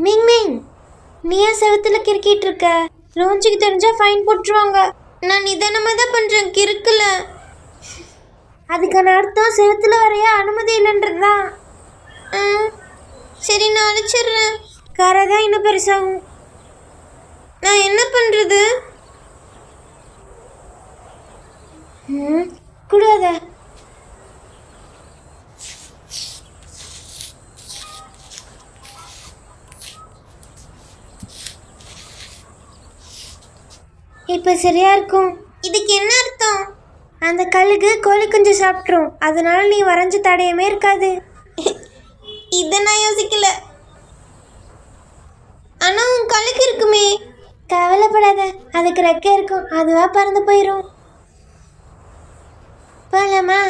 Ming Ming, நீ ஏன் செவத்துல கிறுக்கிட்டு இருக்க? ரோஞ்சிக்கு தெரிஞ்சா ஃபைன் போட்டுருவாங்க. நான் நிதானமாக தான் பண்ணுறேன், கிறுக்கல. அதுக்கான அர்த்தம் செவத்துல வரைய அனுமதி இல்லைன்றது தான். சரி, நான் அழைச்சிடுறேன். காரை தான் இன்னும் பெருசாகும். நான் என்ன பண்ணுறது? கூடாத. இப்போ சரியா இருக்கும். இதுக்கு என்ன அர்த்தம்? அந்த கல்லுக்கு கோழி குஞ்சு சாப்பிட்ரும், அதனால நீ வரைஞ்ச தடையமே இருக்காது. இதை நான் யோசிக்கல. ஆனால் உன் கல்லுக்கு இருக்குமே. கவலைப்படாத, அதுக்கு ரெக்கை இருக்கும், அதுவாக பறந்து போயிடும். போகலாமா?